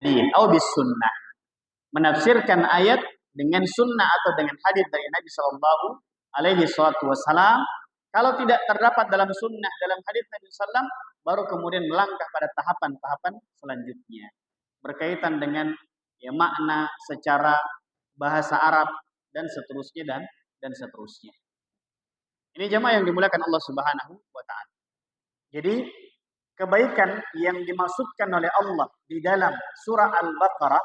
atau bis sunnah. Menafsirkan ayat dengan sunnah atau dengan hadis dari Nabi Shallallahu Alaihi Wasallam. Kalau tidak terdapat dalam sunnah, dalam hadis Nabi Sallam, baru kemudian melangkah pada tahapan-tahapan selanjutnya berkaitan dengan makna secara bahasa Arab dan seterusnya dan seterusnya. Ini jamaah yang dimuliakan Allah Subhanahu wa taala. Jadi kebaikan yang dimaksudkan oleh Allah di dalam surah Al-Baqarah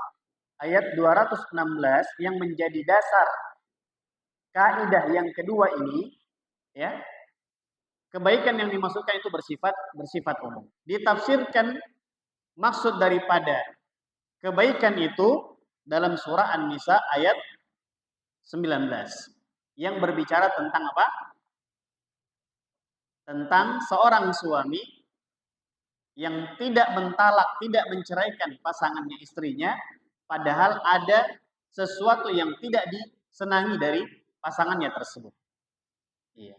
ayat 216 yang menjadi dasar kaidah yang kedua ini, ya. Kebaikan yang dimaksudkan itu bersifat umum. Ditafsirkan maksud daripada kebaikan itu dalam surah An-Nisa ayat 19 yang berbicara tentang apa? Tentang seorang suami yang tidak mentalak, tidak menceraikan pasangannya istrinya, padahal ada sesuatu yang tidak disenangi dari pasangannya tersebut. Iya.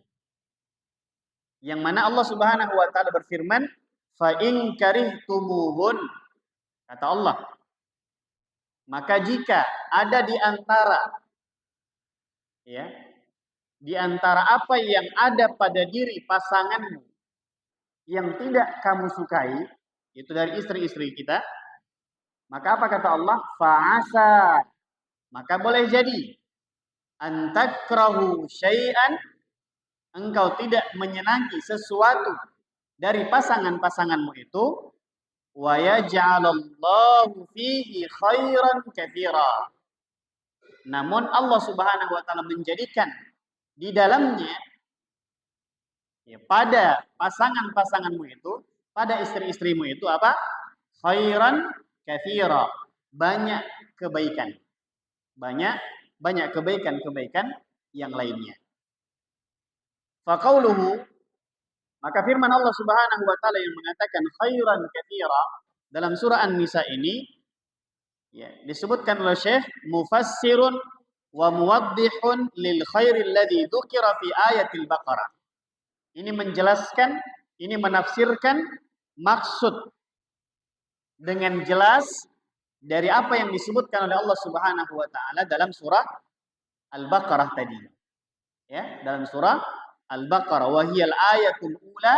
Yang mana Allah Subhanahu wa taala berfirman, "Fa in karihtumuhun," kata Allah, maka jika ada di antara apa yang ada pada diri pasanganmu yang tidak kamu sukai, itu dari istri-istri kita, maka apa kata Allah? Fa'asa, maka boleh jadi antakrahu syai'an, engkau tidak menyenangi sesuatu dari pasangan-pasanganmu itu, wa yaj'alallahu fihi khairan katsira. Namun Allah Subhanahu wa taala menjadikan di dalamnya pada pasangan-pasanganmu itu, pada istri-istrimu itu apa? Khairan katsira, banyak kebaikan. Banyak kebaikan-kebaikan yang lainnya. Faqauluhu, maka firman Allah Subhanahu wa taala yang mengatakan khairan katsira dalam surah An-Nisa ini disebutkan oleh Syekh mufassirun wa muwaddihun lil khairil ladzi dzukira fi ayatil Baqarah. Ini menjelaskan, ini menafsirkan maksud dengan jelas dari apa yang disebutkan oleh Allah Subhanahu wa taala dalam surah Al-Baqarah tadi. Ya, dalam surah Al-Baqarah, wa hiyal ayatul ula,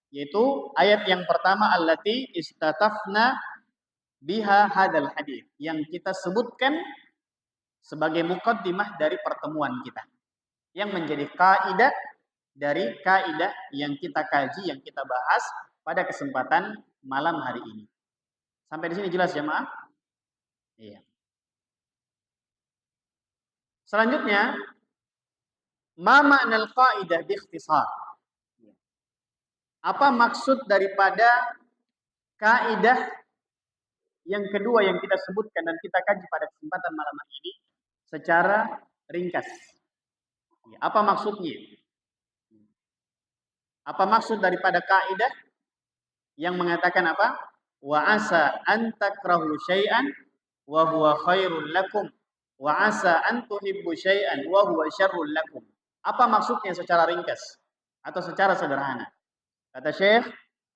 yaitu ayat yang pertama allati istatafna biha hadal hadis, yang kita sebutkan sebagai muqaddimah dari pertemuan kita, yang menjadi kaidah dari kaidah yang kita kaji, yang kita bahas pada kesempatan malam hari ini. Sampai di sini jelas jemaah? Iya. Selanjutnya, ma ma'nal qaidah bi ikhtisar. Apa maksud daripada kaidah yang kedua yang kita sebutkan dan kita kaji pada kesempatan malam ini secara ringkas? Apa maksudnya? Apa maksud daripada kaidah yang mengatakan apa? Wa asa an takrahu syai'an wa huwa khairul lakum wa asa an tuhibbu syai'an wa huwa syarrul lakum. Apa maksudnya secara ringkas atau secara sederhana? Kata Syekh,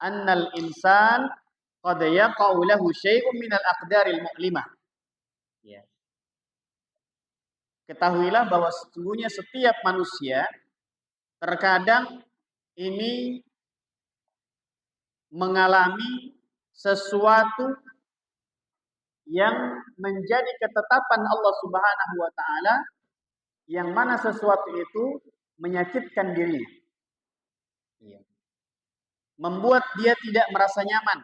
annal insan qad yaqa'u lahu syai'un minal aqdaril mu'limah. Ya. Ketahuilah bahwa sesungguhnya setiap manusia terkadang ini mengalami sesuatu yang menjadi ketetapan Allah Subhanahu wa taala, yang mana sesuatu itu menyakitkan dirinya. Iya. Membuat dia tidak merasa nyaman.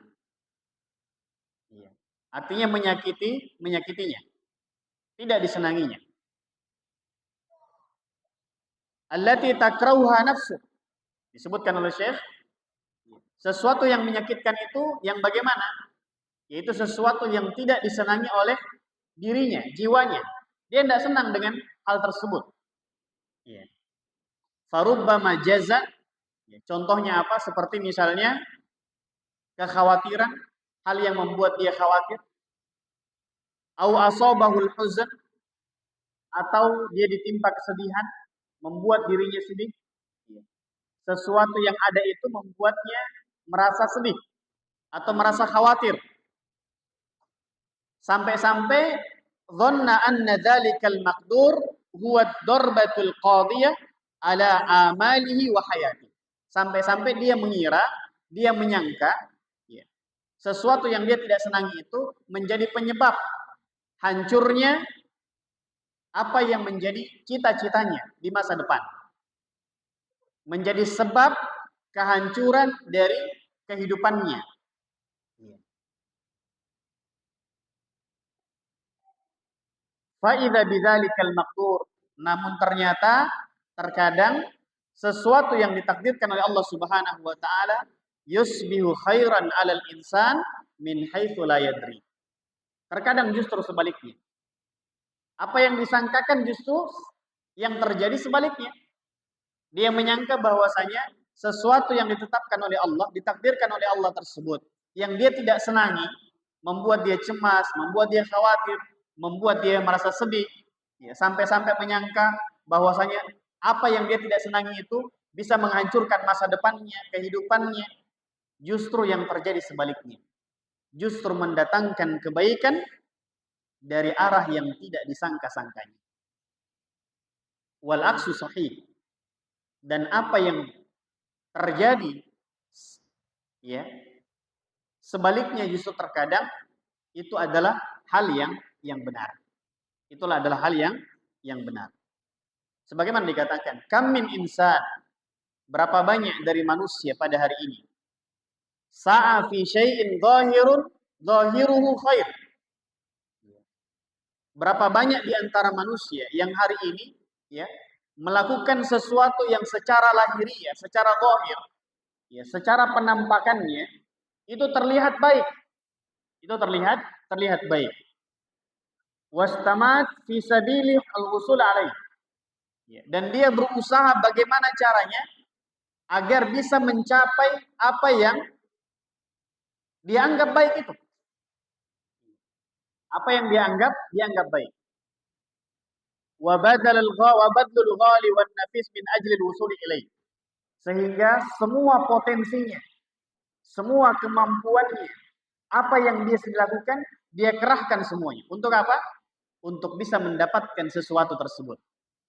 Iya. Artinya menyakitinya. Tidak disenanginya. Allati takrauha nafsu. Disebutkan oleh Syekh, sesuatu yang menyakitkan itu yang bagaimana? Yaitu sesuatu yang tidak disenangi oleh dirinya, jiwanya. Dia tidak senang dengan hal tersebut. Ya. Farubbama jaza, contohnya apa? Seperti misalnya kekhawatiran, hal yang membuat dia khawatir. Au asabahul huzn, atau dia ditimpa kesedihan, membuat dirinya sedih. Sesuatu yang ada itu membuatnya merasa sedih atau merasa khawatir. Sampai-sampai dhanna anna dzalikal maqdur huwa ad-darbatul qadiyah ala amalihi wa hayati. Sampai-sampai dia mengira, dia menyangka ya, sesuatu yang dia tidak senangi itu menjadi penyebab hancurnya apa yang menjadi cita-citanya di masa depan. Menjadi sebab kehancuran dari kehidupannya. Fa'idha bidzalikal maqdur. Namun ternyata terkadang sesuatu yang ditakdirkan oleh Allah Subhanahu wa taala yusbihu khairan 'alal insan min haitsu la yadri. Terkadang justru sebaliknya. Apa yang disangkakan justru yang terjadi sebaliknya. Dia menyangka bahwasanya sesuatu yang ditetapkan oleh Allah, ditakdirkan oleh Allah tersebut, yang dia tidak senangi, membuat dia cemas, membuat dia khawatir, membuat dia merasa sedih, ya, sampai-sampai menyangka bahwasanya apa yang dia tidak senangi itu bisa menghancurkan masa depannya, kehidupannya. Justru yang terjadi sebaliknya. Justru mendatangkan kebaikan dari arah yang tidak disangka-sangkanya. Wal aksu sahih. Dan apa yang terjadi ya sebaliknya justru terkadang itu adalah hal yang benar. Itulah adalah hal yang benar. Sebagaimana dikatakan, kam min insan, berapa banyak dari manusia pada hari ini sa'a fi syai'in zahiruhu khair. Berapa banyak di antara manusia yang hari ini ya melakukan sesuatu yang secara lahiriah, secara zahir, ya, secara penampakannya itu terlihat baik. Itu terlihat baik. Wastamat fi sabilih al-wusul alaih. Ya, dan dia berusaha bagaimana caranya agar bisa mencapai apa yang dianggap baik itu. Apa yang dianggap baik. Wa badalul ghali wan nafis min ajli al-wusul ilaih. Sehingga semua potensinya, semua kemampuannya, apa yang dia lakukan, dia kerahkan semuanya. Untuk apa? Untuk bisa mendapatkan sesuatu tersebut.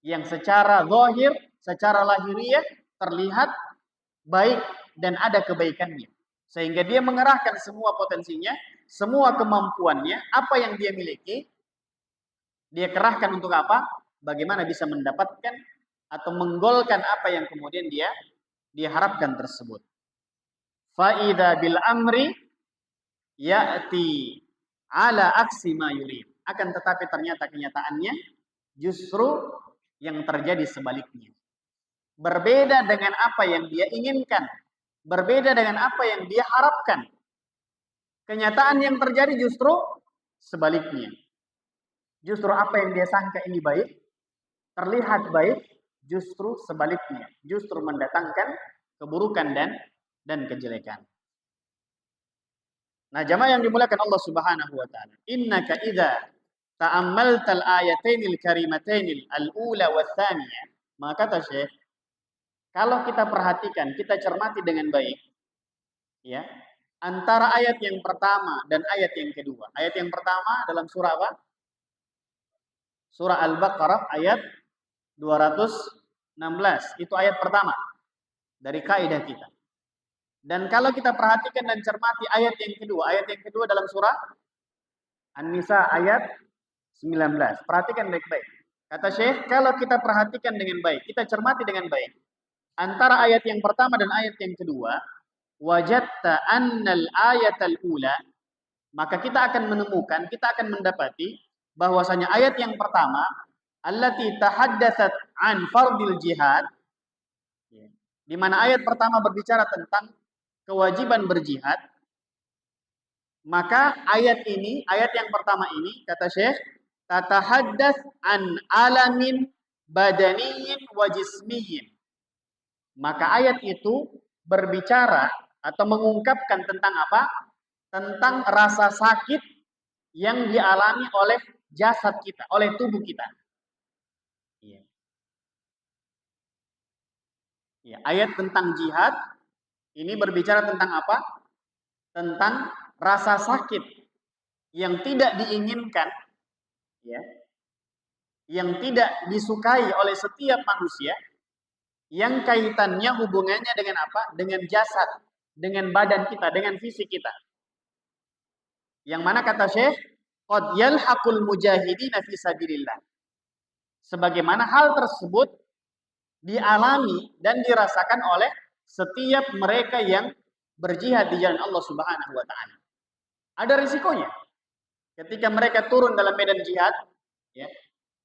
Yang secara zahir, secara lahiriah terlihat baik dan ada kebaikannya. Sehingga dia mengerahkan semua potensinya, semua kemampuannya, apa yang dia miliki, dia kerahkan untuk apa? Bagaimana bisa mendapatkan atau menggolkan apa yang kemudian dia harapkan tersebut. Fa'idha bil amri ya'ti ala aksi ma yurid. Akan tetapi ternyata kenyataannya justru yang terjadi sebaliknya. Berbeda dengan apa yang dia inginkan. Berbeda dengan apa yang dia harapkan. Kenyataan yang terjadi justru sebaliknya. Justru apa yang dia sangka ini baik, terlihat baik, justru sebaliknya. Justru mendatangkan keburukan dan kejelekan. Nah, jamaah yang dimuliakan Allah Subhanahu wa taala. Innaka idza ta'ammaltal ayatainil karimatainil al-ula wa tsaniyah. Maka kata Syekh, kalau kita perhatikan, kita cermati dengan baik, ya, antara ayat yang pertama dan ayat yang kedua. Ayat yang pertama dalam surah apa? Surah Al-Baqarah ayat 216. Itu ayat pertama dari kaidah kita. Dan kalau kita perhatikan dan cermati ayat yang kedua dalam surah An-Nisa ayat 19. Perhatikan baik-baik. Kata Syekh, kalau kita perhatikan dengan baik, kita cermati dengan baik, antara ayat yang pertama dan ayat yang kedua, wajadta annal ayatal ula, maka kita akan menemukan, kita akan mendapati bahwasanya ayat yang pertama, allati tahaddatsat an fardil jihad, di mana ayat pertama berbicara tentang kewajiban berjihad, maka ayat ini, ayat yang pertama ini, kata Syekh, tatahaddats an alamin badaniyin wa jismiyin. Maka ayat itu berbicara atau mengungkapkan tentang apa? Tentang rasa sakit yang dialami oleh jasad kita, oleh tubuh kita. Ya, ayat tentang jihad ini berbicara tentang apa? Tentang rasa sakit yang tidak diinginkan, ya, yang tidak disukai oleh setiap manusia, yang kaitannya hubungannya dengan apa? Dengan jasad, dengan badan kita, dengan fisik kita. Yang mana kata Syekh, qad yalhaqul mujahidina fi sabilillah. Sebagaimana hal tersebut dialami dan dirasakan oleh setiap mereka yang berjihad di jalan Allah Subhanahu wa taala. Ada risikonya. Ketika mereka turun dalam medan jihad, ya,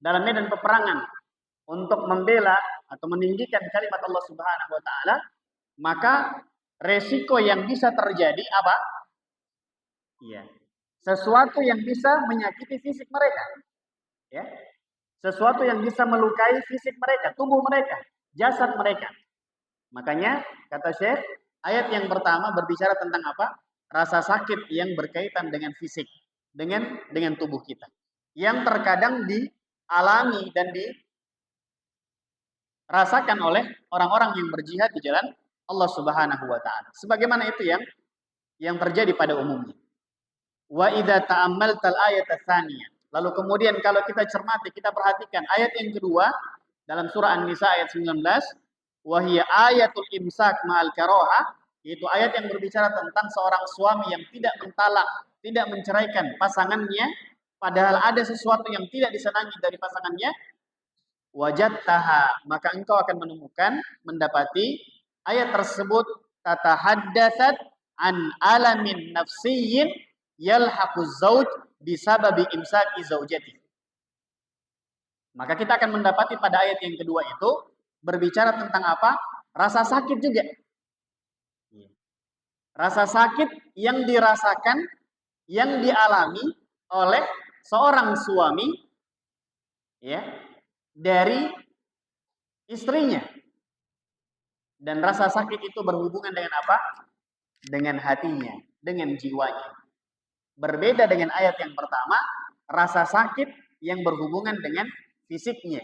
dalam medan peperangan untuk membela atau meninggikan kalimat Allah Subhanahu wa taala, maka resiko yang bisa terjadi apa? Iya. Sesuatu yang bisa menyakiti fisik mereka, ya. Sesuatu yang bisa melukai fisik mereka, tubuh mereka, jasad mereka. Makanya kata Syekh, ayat yang pertama berbicara tentang apa? Rasa sakit yang berkaitan dengan fisik, dengan tubuh kita. Yang terkadang dialami dan dirasakan oleh orang-orang yang berjihad di jalan Allah Subhanahu wa taala. Sebagaimana itu yang terjadi pada umumnya. Wa idza ta'ammaltal ayata tsaniyah. Lalu kemudian kalau kita cermati, kita perhatikan ayat yang kedua dalam surah An-Nisa ayat 19, wa hiya ayatul imsak ma'al karaha, yaitu ayat yang berbicara tentang seorang suami yang tidak mentalak, tidak menceraikan pasangannya padahal ada sesuatu yang tidak disenangi dari pasangannya. Wajadtaha, maka engkau akan menemukan, mendapati ayat tersebut tatahaddatsat an alamin nafsiyyin yalhaqu zauj bisababi imsaki zaujati. Maka kita akan mendapati pada ayat yang kedua itu berbicara tentang apa? Rasa sakit juga. Rasa sakit yang dirasakan, yang dialami oleh seorang suami, ya, dari istrinya. Dan rasa sakit itu berhubungan dengan apa? Dengan hatinya, dengan jiwanya. Berbeda dengan ayat yang pertama, rasa sakit yang berhubungan dengan fisiknya.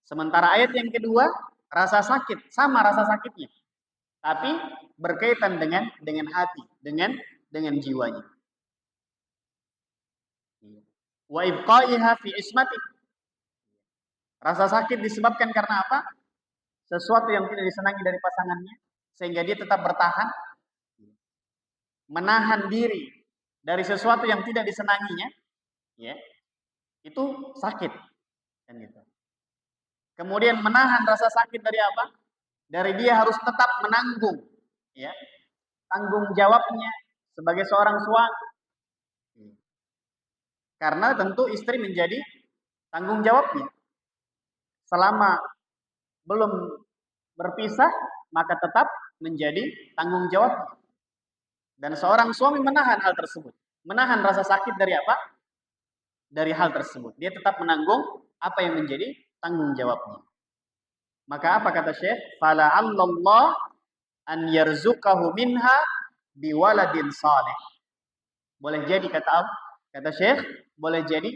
Sementara ayat yang kedua, rasa sakit, sama rasa sakitnya. Tapi berkaitan dengan hati, dengan jiwanya. Wa ibqaiha fi ismati. Rasa sakit disebabkan karena apa? Sesuatu yang tidak disenangi dari pasangannya, sehingga dia tetap bertahan, menahan diri dari sesuatu yang tidak disenanginya, ya, itu sakit, kan gitu. Kemudian menahan rasa sakit dari apa? Dari dia harus tetap menanggung, ya, tanggung jawabnya sebagai seorang suami. Karena tentu istri menjadi tanggung jawabnya. Selama belum berpisah, maka tetap menjadi tanggung jawabnya. Dan seorang suami menahan hal tersebut. Menahan rasa sakit dari apa? Dari hal tersebut. Dia tetap menanggung apa yang menjadi tanggung jawabnya. Maka apa kata Syekh? Fala'allallah an yarzuqahu minha biwaladin salih. Boleh jadi kata Syekh, boleh jadi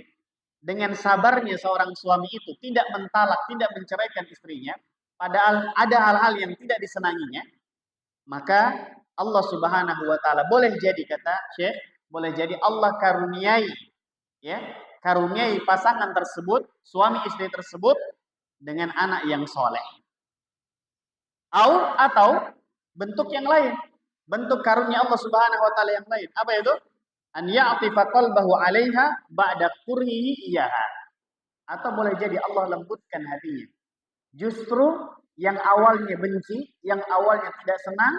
dengan sabarnya seorang suami itu tidak mentalak, tidak menceraikan istrinya, padahal ada hal-hal yang tidak disenanginya, maka Allah Subhanahu wa taala boleh jadi kata Syekh, boleh jadi Allah karuniai, ya, karuniai pasangan tersebut, suami istri tersebut dengan anak yang soleh. Atau bentuk yang lain, bentuk karunia Allah Subhanahu wa taala yang lain. Apa itu? An ya'tifa qalbahu 'alaiha ba'da qurhihi iyaha. Atau boleh jadi Allah lembutkan hatinya. Justru yang awalnya benci, yang awalnya tidak senang,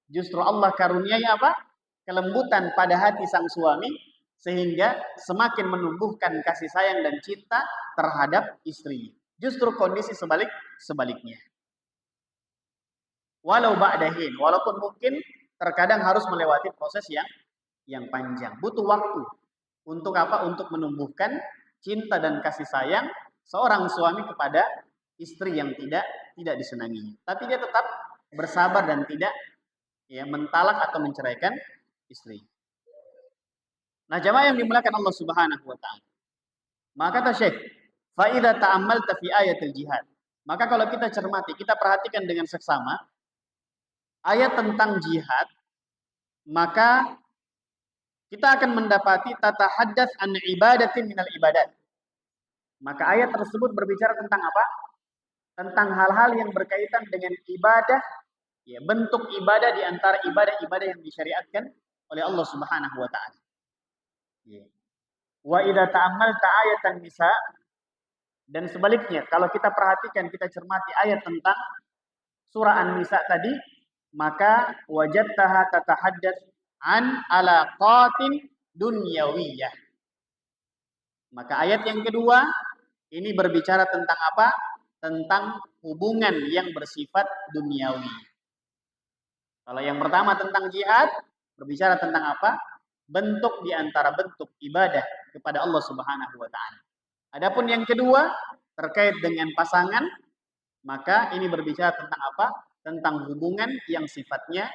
justru Allah karuniai apa? Kelembutan pada hati sang suami, sehingga semakin menumbuhkan kasih sayang dan cinta terhadap istrinya. Justru kondisi sebaliknya. Walau ba'dahin, walaupun mungkin terkadang harus melewati proses yang panjang, butuh waktu untuk apa? Untuk menumbuhkan cinta dan kasih sayang seorang suami kepada istri yang tidak disenanginya. Tapi dia tetap bersabar dan tidak, ya, mentalak atau menceraikan istri. Nah, jamaah yang dimuliakan Allah Subhanahu wa taala. Maka kata Syekh, fa idza ta'ammalta fi ayatil jihad. Maka kalau kita cermati, kita perhatikan dengan seksama ayat tentang jihad, maka kita akan mendapati tatahaddatsy an ibadatin minal ibadat. Maka ayat tersebut berbicara tentang apa? Tentang hal-hal yang berkaitan dengan ibadah, ya, bentuk ibadah di antara ibadah-ibadah yang disyariatkan oleh Allah Subhanahu wa taala. Ya. Wa idza ta'ammalta ayatan nisa, dan sebaliknya kalau kita perhatikan, kita cermati ayat tentang surah An-Nisa tadi, maka wajadtaha tatahaddats an alaqatin dunyawiyah. Maka ayat yang kedua ini berbicara tentang apa? Tentang hubungan yang bersifat duniawi. Kalau yang pertama tentang jihad, berbicara tentang apa? Bentuk di antara bentuk ibadah kepada Allah Subhanahu wa taala. Adapun yang kedua terkait dengan pasangan, maka ini berbicara tentang apa? Tentang hubungan yang sifatnya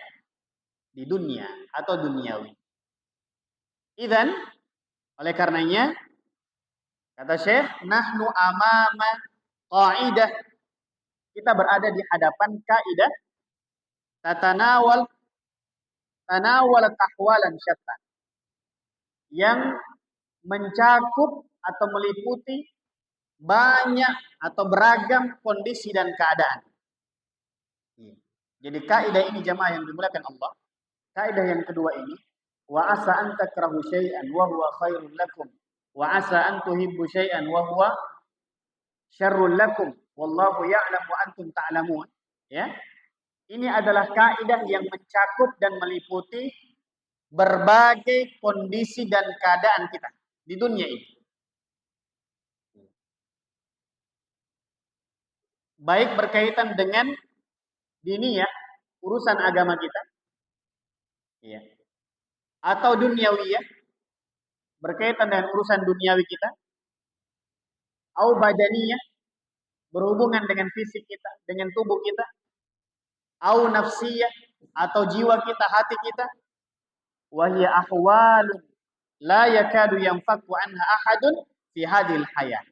di dunia atau duniawi. Idzan, oleh karenanya kata Syekh, nahnu amama qaidah, kita berada di hadapan kaidah tanawal tahwalan syatta, yang mencakup atau meliputi banyak atau beragam kondisi dan keadaan. Jadi kaidah ini jemaah yang dimuliakan Allah, kaidah yang kedua ini, wa asa an takrahu syai'an wa huwa khairul lakum wa asa an tuhibbu syai'an wa huwa syarrul lakum wallahu ya'lam wa antum ta'lamun. Ya. Ini adalah kaidah yang mencakup dan meliputi berbagai kondisi dan keadaan kita di dunia ini. Baik berkaitan dengan diniyah, urusan agama kita, ya, atau duniawiyah, berkaitan dengan urusan duniawi kita, atau badaniyah, berhubungan dengan fisik kita, dengan tubuh kita, atau nafsiyah, atau jiwa kita, hati kita, wahya ahwalun la yakadu yanfaku anha ahadun fi hadhil hayah,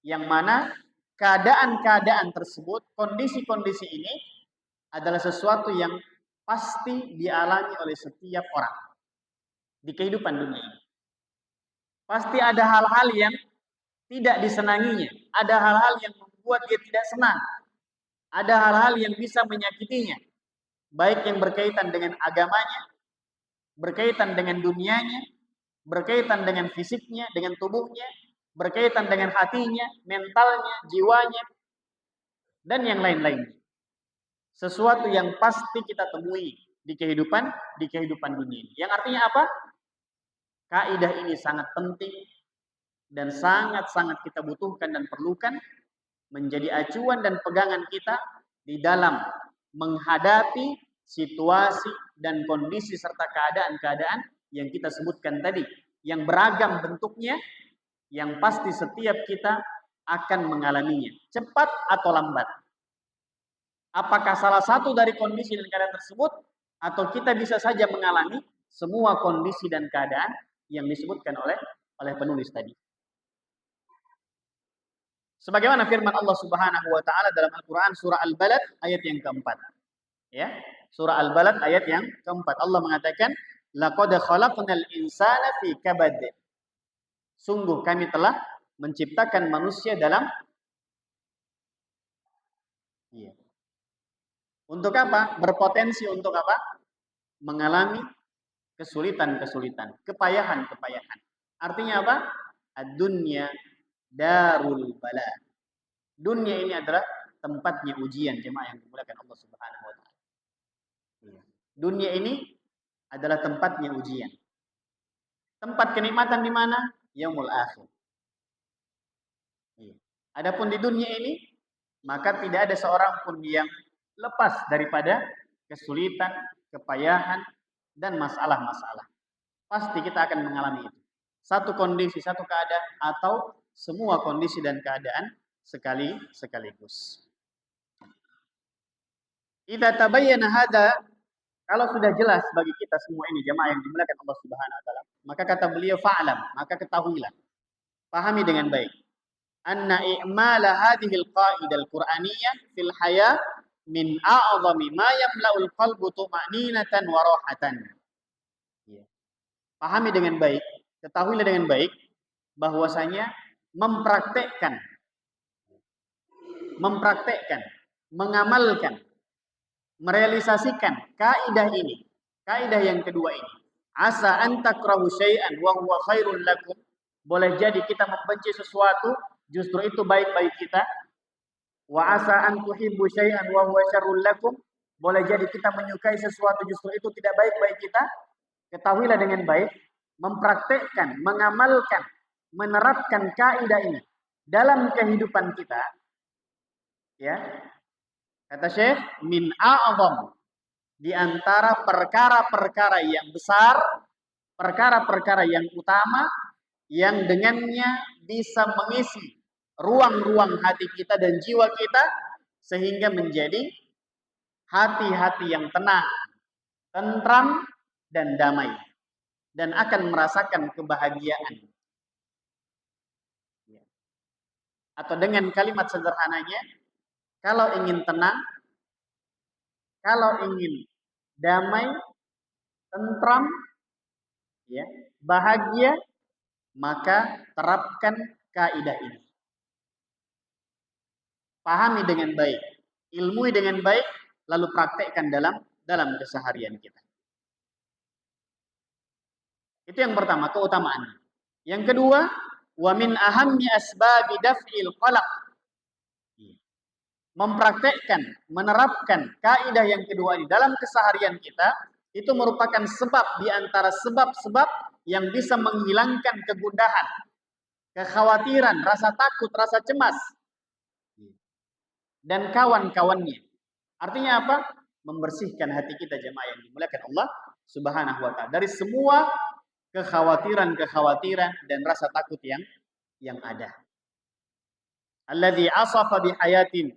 yang mana keadaan-keadaan tersebut, kondisi-kondisi ini adalah sesuatu yang pasti dialami oleh setiap orang di kehidupan dunia ini. Pasti ada hal-hal yang tidak disenanginya, ada hal-hal yang membuat dia tidak senang, ada hal-hal yang bisa menyakitinya, baik yang berkaitan dengan agamanya, berkaitan dengan dunianya, berkaitan dengan fisiknya, dengan tubuhnya, berkaitan dengan hatinya, mentalnya, jiwanya, dan yang lain-lain. Sesuatu yang pasti kita temui di kehidupan dunia ini. Yang artinya apa? Kaidah ini sangat penting dan sangat-sangat kita butuhkan dan perlukan menjadi acuan dan pegangan kita di dalam menghadapi situasi dan kondisi serta keadaan-keadaan yang kita sebutkan tadi, yang beragam bentuknya, yang pasti setiap kita akan mengalaminya, cepat atau lambat. Apakah salah satu dari kondisi dan keadaan tersebut, atau kita bisa saja mengalami semua kondisi dan keadaan yang disebutkan oleh penulis tadi. Sebagaimana firman Allah Subhanahu wa taala dalam Al-Qur'an surah Al-Balad ayat yang keempat. Ya, surah Al-Balad ayat yang keempat. Allah mengatakan, laqad khalaqnal insana fi kabad. Sungguh kami telah menciptakan manusia dalam, ya, untuk apa? Berpotensi untuk apa? Mengalami kesulitan-kesulitan, kepayahan-kepayahan. Artinya apa? Ad-dunya darul bala. Dunia ini adalah tempatnya ujian, jemaah yang dimuliakan Allah Subhanahu wa taala. Dunia ini adalah tempatnya ujian. Tempat kenikmatan di mana? Yaumul akhir. Adapun di dunia ini, maka tidak ada seorang pun yang lepas daripada kesulitan, kepayahan, dan masalah-masalah. Pasti kita akan mengalami itu. Satu kondisi, satu keadaan, atau semua kondisi dan keadaan sekaligus. Idza tabayyana hada, kalau sudah jelas bagi kita semua ini jemaah yang dimuliakan Allah Subhanahu wa taala, maka kata beliau fa'lam, maka ketahuilah, pahami dengan baik, anna i'mala hadhil qaidah al-Qur'aniyah fil hayah min a'zami ma yamla'ul qalbu tuma'ninatan wa rahatan. Pahami dengan baik, ketahuilah dengan baik bahwasanya mempraktekkan, mengamalkan, merealisasikan kaidah ini, kaidah yang kedua ini. Asa an takrahu syai'an wa huwa khairul lakum. Boleh jadi kita membenci sesuatu, justru itu baik bagi kita. Wa asa an tuhibbu syai'an wa huwa syarrul lakum. Boleh jadi kita menyukai sesuatu, justru itu tidak baik bagi kita. Ketahuilah dengan baik, mempraktekkan, mengamalkan, menerapkan kaidah ini dalam kehidupan kita, ya. Kata Syekh, min a'zam, di antara perkara-perkara yang besar, perkara-perkara yang utama, yang dengannya bisa mengisi ruang-ruang hati kita dan jiwa kita, sehingga menjadi hati-hati yang tenang, tentram, dan damai, dan akan merasakan kebahagiaan. Atau dengan kalimat sederhananya, kalau ingin tenang, kalau ingin damai, tentram, ya, bahagia, maka terapkan kaidah ini. Pahami dengan baik, ilmui dengan baik, lalu praktekkan dalam keseharian kita. Itu yang pertama, keutamaan. Yang kedua, wa min ahammi asbabi daf'il qalaq. Mempraktekkan, menerapkan kaidah yang kedua ini dalam keseharian kita, itu merupakan sebab di antara sebab-sebab yang bisa menghilangkan kegundahan, kekhawatiran, rasa takut, rasa cemas, dan kawan-kawannya. Artinya apa? Membersihkan hati kita, jemaah yang dimuliakan Allah Subhanahu wa taala, dari semua kekhawatiran dan rasa takut yang ada. Alladzi asafa bi hayatin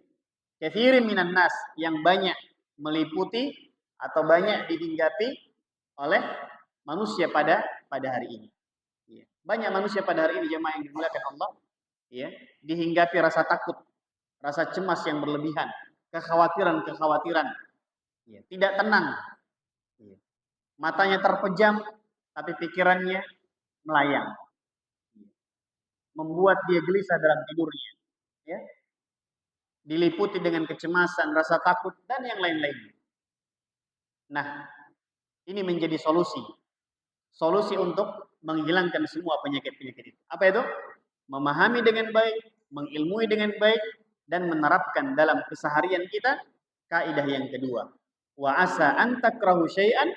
katsirin minan nas, yang banyak meliputi atau banyak dihinggapi oleh manusia pada hari ini. Banyak manusia pada hari ini, jemaah yang dimuliakan Allah, ya, dihinggapi rasa takut, rasa cemas yang berlebihan, kekhawatiran, ya, tidak tenang, ya. Matanya terpejam, tapi pikirannya melayang, membuat dia gelisah dalam tidurnya, ya, diliputi dengan kecemasan, rasa takut, dan yang lain-lain. Nah, ini menjadi solusi untuk menghilangkan semua penyakit-penyakit itu. Apa itu? Memahami dengan baik, mengilmui dengan baik, dan menerapkan dalam keseharian kita kaidah yang kedua. Wa asa an takrahu syai'an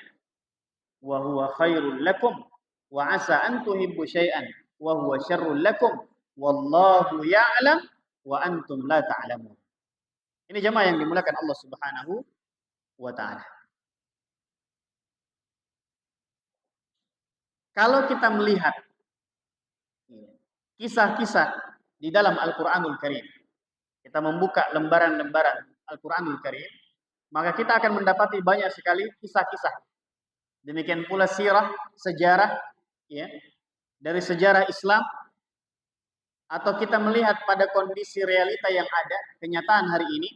wa huwa khairul lakum, wa asa an tuhibbu syai'an wa huwa syarrul lakum, wallahu ya'lam wa antum la ta'lamun. Ini jemaah yang dimuliakan Allah Subhanahu wa taala. Kalau kita melihat kisah-kisah di dalam Al-Qur'anul Karim, kita membuka lembaran-lembaran Al-Qur'anul Karim, maka kita akan mendapati banyak sekali kisah-kisah. Demikian pula sirah, sejarah, ya, dari sejarah Islam, atau kita melihat pada kondisi realita yang ada, kenyataan hari ini,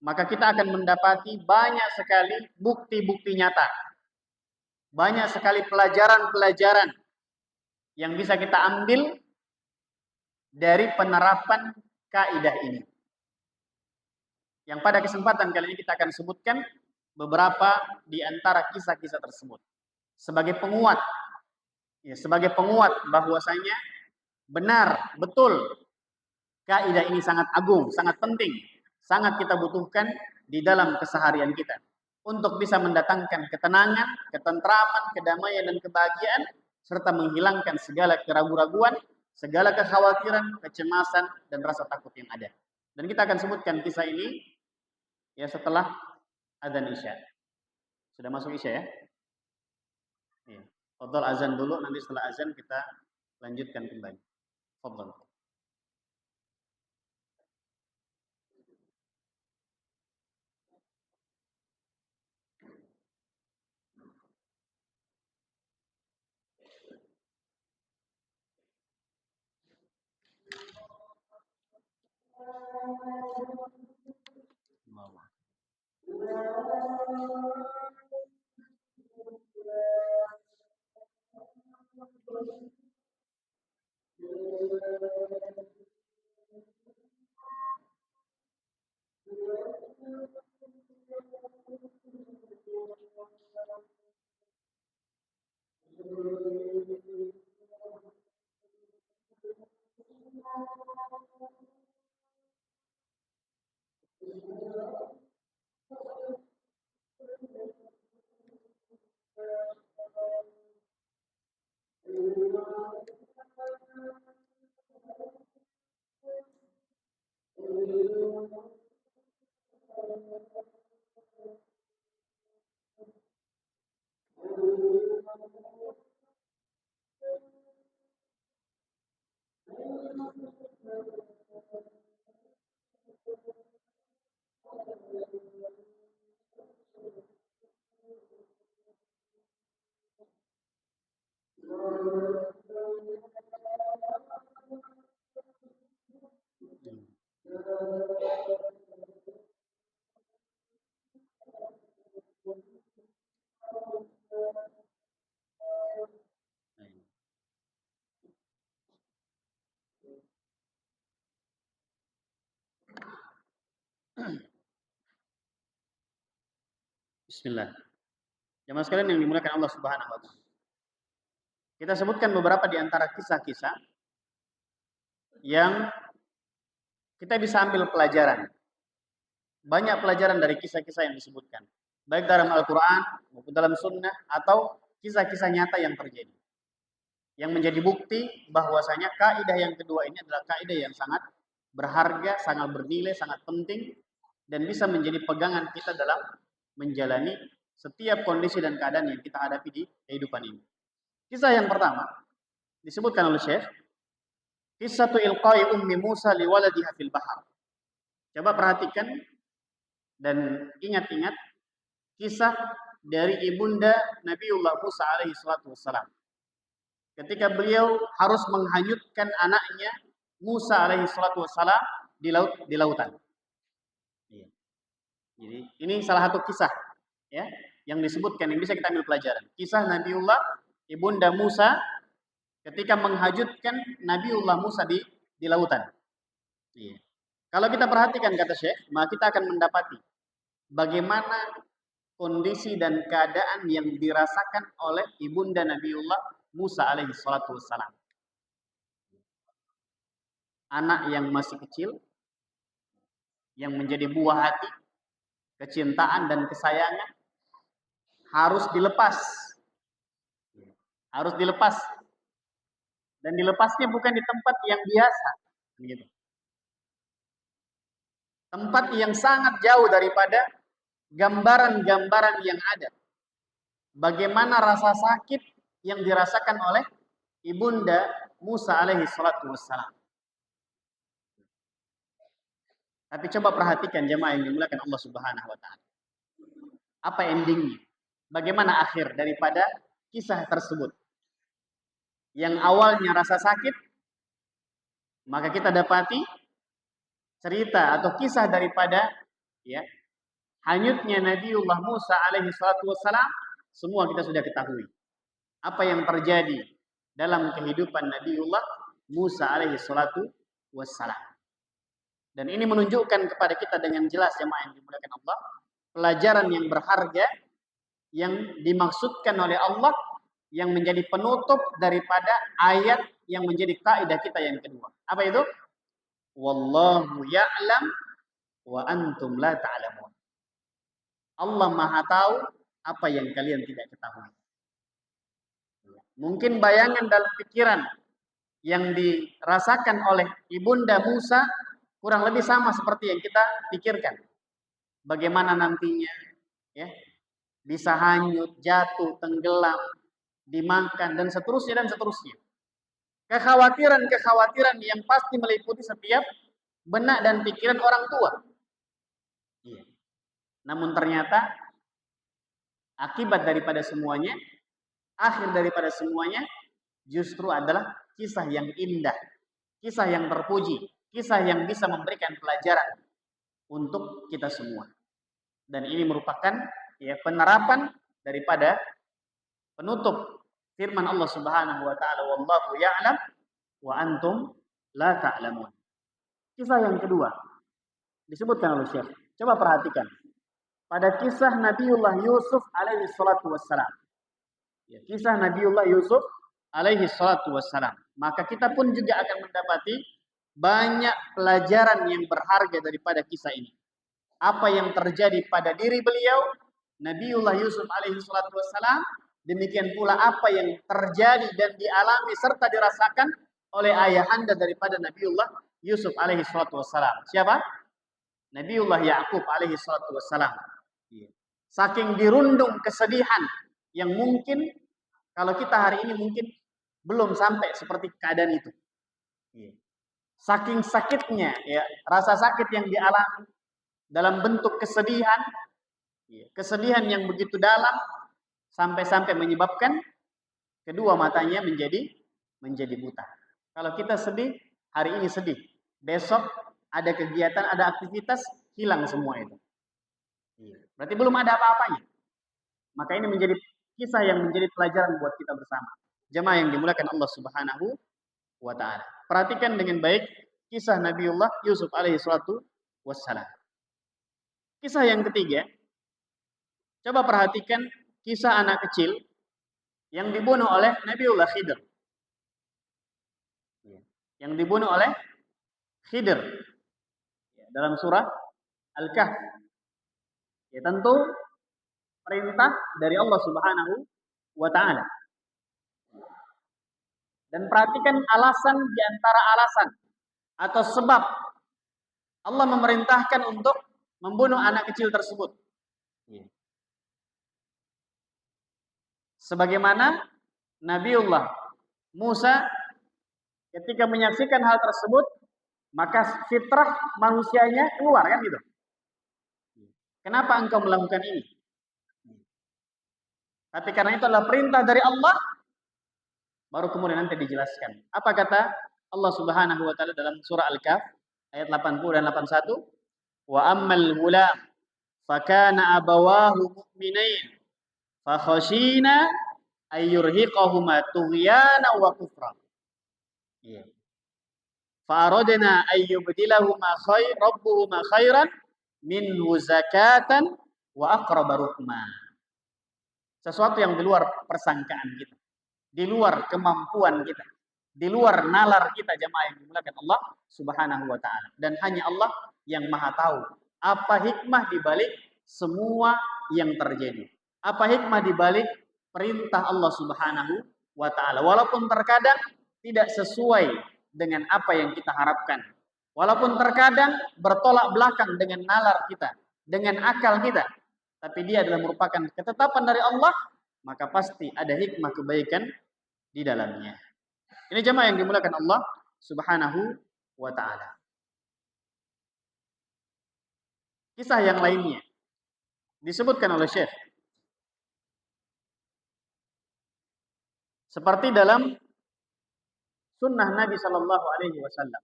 maka kita akan mendapati banyak sekali bukti-bukti nyata, banyak sekali pelajaran-pelajaran yang bisa kita ambil dari penerapan kaidah ini. Yang pada kesempatan kali ini kita akan sebutkan beberapa di antara kisah-kisah tersebut sebagai penguat, ya, sebagai penguat bahwasanya benar, betul, kaidah ini sangat agung, sangat penting, sangat kita butuhkan di dalam keseharian kita untuk bisa mendatangkan ketenangan, ketentraman, kedamaian, dan kebahagiaan, serta menghilangkan segala keraguan-raguan, segala kekhawatiran, kecemasan, dan rasa takut yang ada. Dan kita akan sebutkan kisah ini ya setelah azan Isya. Sudah masuk Isya, ya? Iya. Fadhal azan dulu, nanti setelah azan kita lanjutkan kembali. Fadhal. Bismillah. Jemaah sekalian yang dimuliakan Allah Subhanahu wa taala. Kita sebutkan beberapa di antara kisah-kisah yang kita bisa ambil pelajaran. Banyak pelajaran dari kisah-kisah yang disebutkan. Baik dalam Al-Quran maupun dalam Sunnah atau kisah-kisah nyata yang terjadi. Yang menjadi bukti bahwasanya kaidah yang kedua ini adalah kaidah yang sangat berharga, sangat bernilai, sangat penting dan bisa menjadi pegangan kita dalam menjalani setiap kondisi dan keadaan yang kita hadapi di kehidupan ini. Kisah yang pertama disebutkan oleh Syekh, Qissatu ilqai ummi Musa liwaladiha fil bahar. Coba perhatikan dan ingat-ingat kisah dari ibunda Nabiullah Musa alaihi salatu wassalam. Ketika beliau harus menghanyutkan anaknya Musa alaihi salatu wassalam di lautan. Jadi ini salah satu kisah ya yang disebutkan yang bisa kita ambil pelajaran. Kisah Nabiullah ibunda Musa ketika menghanyutkan Nabiullah Musa di lautan. Iya. Kalau kita perhatikan kata Syekh, maka kita akan mendapati bagaimana kondisi dan keadaan yang dirasakan oleh ibunda Nabiullah Musa alaihi salatu wassalam. Anak yang masih kecil, yang menjadi buah hati, kecintaan dan kesayangan, harus dilepas. Harus dilepas. Dan dilepasnya bukan di tempat yang biasa. Gitu. Tempat yang sangat jauh daripada gambaran-gambaran yang ada. Bagaimana rasa sakit yang dirasakan oleh ibunda Musa alaihi salatu wassalam. Tapi coba perhatikan jemaah yang dimuliakan Allah Subhanahu wa taala. Apa endingnya? Bagaimana akhir daripada kisah tersebut? Yang awalnya rasa sakit, maka kita dapati cerita atau kisah daripada ya hanyutnya Nabiullah Musa alaihi salatu wassalam, semua kita sudah ketahui. Apa yang terjadi dalam kehidupan Nabiullah Musa alaihi salatu wassalam. Dan ini menunjukkan kepada kita dengan jelas jemaah yang dimuliakan Allah, pelajaran yang berharga yang dimaksudkan oleh Allah yang menjadi penutup daripada ayat yang menjadi kaidah kita yang kedua. Apa itu? Wallahu ya'lam wa antum la ta'lamun. Allah Maha tahu apa yang kalian tidak ketahui. Mungkin bayangan dalam pikiran yang dirasakan oleh ibunda Musa kurang lebih sama seperti yang kita pikirkan. Bagaimana nantinya ya bisa hanyut, jatuh, tenggelam, dimakan dan seterusnya dan seterusnya. Kekhawatiran-kekhawatiran yang pasti meliputi setiap benak dan pikiran orang tua. Iya. Namun ternyata akibat daripada semuanya, akhir daripada semuanya justru adalah kisah yang indah, kisah yang terpuji, kisah yang bisa memberikan pelajaran untuk kita semua. Dan ini merupakan ya penerapan daripada penutup firman Allah Subhanahu wa taala, wallahu ya'lam wa antum la ta'lamun. Kisah yang kedua disebutkan oleh Syekh. Coba perhatikan. Pada kisah Nabiullah Yusuf alaihi salatu wassalam. Ya, kisah Nabiullah Yusuf alaihi salatu wassalam. Maka kita pun juga akan mendapati banyak pelajaran yang berharga daripada kisah ini. Apa yang terjadi pada diri beliau, Nabiullah Yusuf alaihi salatu wassalam, demikian pula apa yang terjadi dan dialami serta dirasakan oleh ayahanda daripada Nabiullah Yusuf alaihi salatu wassalam. Siapa? Nabiullah Ya'qub alaihi salatu wassalam. Saking dirundung kesedihan yang mungkin kalau kita hari ini mungkin belum sampai seperti keadaan itu. Saking sakitnya, ya, rasa sakit yang dialami dalam bentuk kesedihan, kesedihan yang begitu dalam sampai-sampai menyebabkan kedua matanya menjadi buta. Kalau kita sedih, hari ini sedih, besok ada kegiatan, ada aktivitas, hilang semua itu. Berarti belum ada apa-apanya. Maka ini menjadi kisah yang menjadi pelajaran buat kita bersama. Jemaah yang dimuliakan Allah Subhanahu wa taala. Perhatikan dengan baik kisah Nabiullah Yusuf alaihi salatu wassalam. Kisah yang ketiga, coba perhatikan kisah anak kecil yang dibunuh oleh Nabiullah Khidir. Yang dibunuh oleh Khidir dalam surah Al-Kahf. Ya, tentu perintah dari Allah Subhanahu wa taala. Dan perhatikan alasan di antara alasan atau sebab Allah memerintahkan untuk membunuh anak kecil tersebut. Sebagaimana Nabiullah Musa ketika menyaksikan hal tersebut, maka fitrah manusianya keluar, kan gitu. Kenapa engkau melakukan ini? Tapi karena itu adalah perintah dari Allah, baru kemudian nanti dijelaskan. Apa kata Allah Subhanahu wa taala dalam surah Al-Kahf ayat 80 dan 81? Wa ammal ghulam fakana abawahu mu'minain fa khashina ayyurhiqahuma tughyana wa kufra. Fa aradna ayyubdilahuma rabbuhuma khairan minhu zakatan wa aqraba ruhma. Sesuatu yang di luar persangkaan kita, di luar kemampuan kita, di luar nalar kita, jemaah yang dimuliakan Allah Subhanahu wa taala. Dan hanya Allah yang Maha tahu apa hikmah di balik semua yang terjadi. Apa hikmah di balik perintah Allah Subhanahu wa taala. Walaupun terkadang tidak sesuai dengan apa yang kita harapkan. Walaupun terkadang bertolak belakang dengan nalar kita, dengan akal kita, tapi dia adalah merupakan ketetapan dari Allah, maka pasti ada hikmah kebaikan di dalamnya. Ini jemaah yang dimuliakan Allah Subhanahu wa taala. Kisah yang lainnya disebutkan oleh Syekh seperti dalam sunnah Nabi Shallallahu Alaihi Wasallam.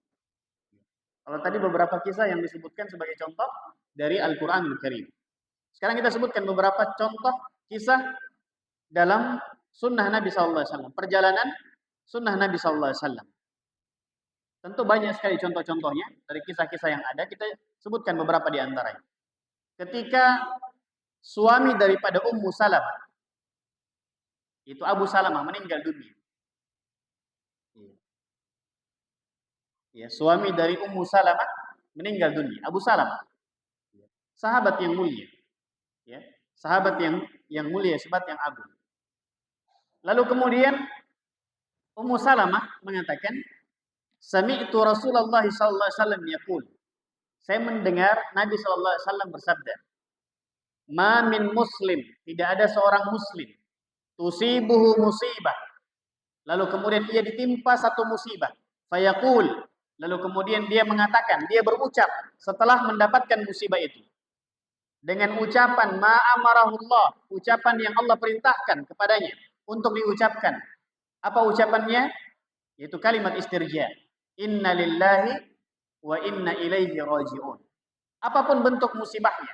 Kalau tadi beberapa kisah yang disebutkan sebagai contoh dari Al-Quranul Karim. Sekarang kita sebutkan beberapa contoh kisah dalam sunnah Nabi Sallallahu Alaihi Wasallam, perjalanan sunnah Nabi Sallallahu Alaihi Wasallam. Tentu banyak sekali contoh-contohnya dari kisah-kisah yang ada. Kita sebutkan beberapa di antaranya. Ketika suami daripada Ummu Salamah, itu Abu Salamah, meninggal dunia. Ya, suami dari Ummu Salamah meninggal dunia, Abu Salamah, sahabat yang mulia, ya, sahabat yang mulia, sahabat yang agung. Lalu kemudian Ummu Salamah mengatakan, sami'tu Rasulullah sallallahu alaihi wasallam yaqul, saya mendengar Nabi sallallahu alaihi wasallam bersabda, ma min muslim, tidak ada seorang muslim, tusibuhu musibah, lalu kemudian ia ditimpa satu musibah, fayaqul, lalu kemudian dia mengatakan, dia berucap setelah mendapatkan musibah itu dengan ucapan ma'amarahullah, ucapan yang Allah perintahkan kepadanya untuk diucapkan. Apa ucapannya? Yaitu kalimat istirja. Inna lillahi wa inna ilaihi raji'un. Apapun bentuk musibahnya,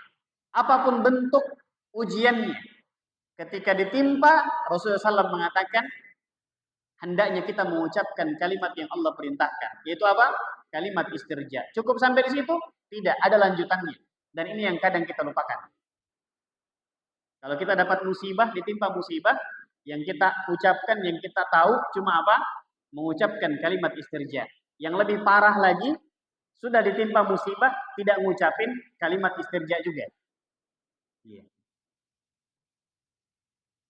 apapun bentuk ujiannya, ketika ditimpa, Rasulullah SAW mengatakan, hendaknya kita mengucapkan kalimat yang Allah perintahkan, yaitu apa? Kalimat istirja. Cukup sampai di situ? Tidak, ada lanjutannya. Dan ini yang kadang kita lupakan. Kalau kita dapat musibah, ditimpa musibah, yang kita ucapkan, yang kita tahu cuma apa? Mengucapkan kalimat istirja. Yang lebih parah lagi, sudah ditimpa musibah, tidak mengucapin kalimat istirja juga. Iya.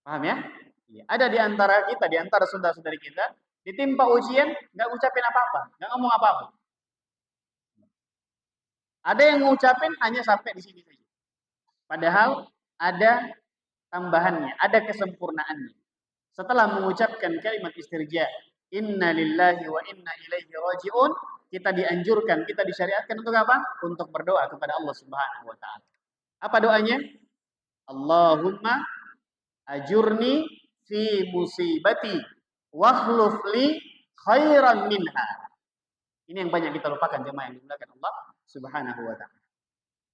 Paham ya? Iya. Ada di antara kita, di antara saudara-saudari kita, ditimpa ujian, nggak ngucapin apa-apa, nggak ngomong apa-apa. Ada yang ngucapin hanya sampai di sini saja. Padahal ada tambahannya, ada kesempurnaannya. Setelah mengucapkan kalimat istirja, inna lillahi wa inna ilaihi raji'un, kita dianjurkan, kita disyariatkan untuk apa? Untuk berdoa kepada Allah Subhanahu wa taala. Apa doanya? Allahumma ajurni fi musibati wakhluf li khairan minha. Ini yang banyak kita lupakan jemaah yang dimuliakan Allah Subhanahu wa taala.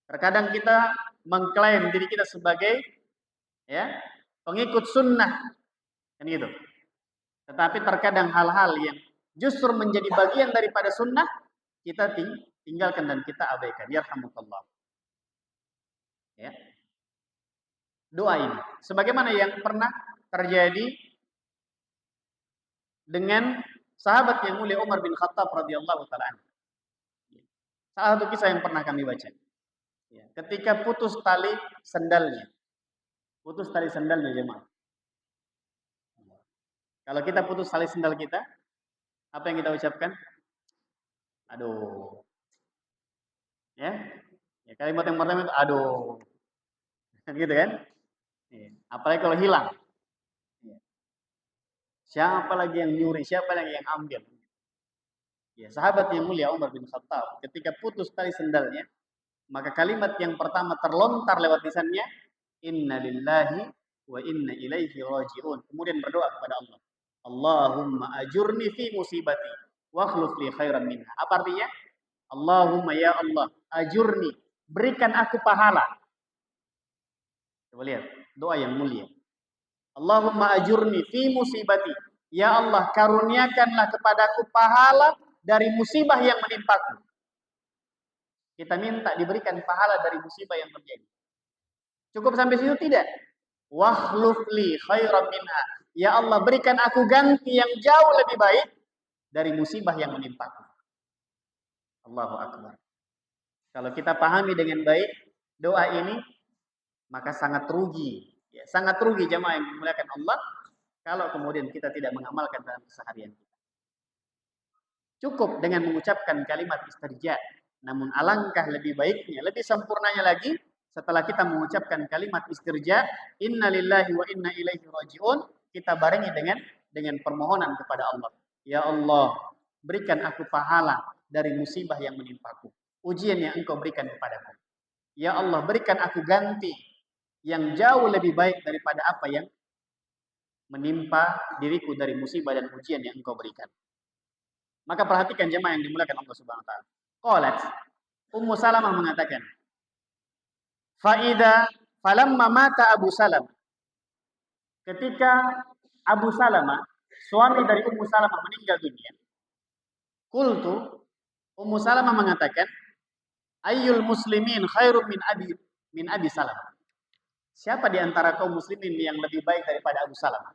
Terkadang kita mengklaim diri kita sebagai pengikut sunnah, kan gitu. Tetapi terkadang hal-hal yang justru menjadi bagian daripada sunnah kita tinggalkan dan kita abaikan. Yarhamukallah. Ya. Doa ini, sebagaimana yang pernah terjadi dengan sahabat yang mulia Umar bin Khattab radhiyallahu taala. Salah satu kisah yang pernah kami baca. Ketika putus tali sandalnya jemaah. Kalau kita putus tali sandal kita, apa yang kita ucapkan? Aduh. Ya kalimat yang pertama itu aduh. Gitu kan? Apalagi kalau hilang. Siapa lagi yang nyuri, siapa lagi yang ambil? Sahabat yang mulia Umar bin Khattab ketika putus tali sandalnya, maka kalimat yang pertama terlontar lewat lisannya, inna lillahi wa inna ilaihi raji'un. Kemudian berdoa kepada Allah, Allahumma ajurni fi musibati wa akhluf li khairan minha. Apa artinya? Allahumma ya Allah, ajurni, berikan aku pahala. Coba lihat, doa yang mulia. Allahumma ajurni fi musibati. Ya Allah, karuniakanlah kepadaku pahala dari musibah yang menimpaku. Kita minta diberikan pahala dari musibah yang terjadi. Cukup sampai situ tidak? Wakhluf li khairan minha. Ya Allah, berikan aku ganti yang jauh lebih baik dari musibah yang menimpaku. Allahu akbar. Kalau kita pahami dengan baik doa ini, maka sangat rugi. Sangat rugi jemaah yang dimuliakan Allah kalau kemudian kita tidak mengamalkan dalam keseharian kita. Cukup dengan mengucapkan kalimat istirja. Namun alangkah lebih baiknya, lebih sempurnanya lagi setelah kita mengucapkan kalimat istirja, inna lillahi wa inna ilaihi raji'un, kita barengi dengan permohonan kepada Allah. Ya Allah, berikan aku pahala dari musibah yang menimpaku. Ujian yang Engkau berikan kepadaku. Ya Allah, berikan aku ganti yang jauh lebih baik daripada apa yang menimpa diriku dari musibah dan ujian yang Engkau berikan. Maka perhatikan jemaah yang dimuliakan Allah Subhanahu wa taala. Qalat Ummu Salamah mengatakan, falamma mata Abu Salamah. Ketika Abu Salamah, suami dari Ummu Salamah meninggal dunia, qultu, Ummu Salamah mengatakan, ayyul muslimin khairum min Abi Salamah. Siapa di antara kaum muslimin yang lebih baik daripada Abu Salamah?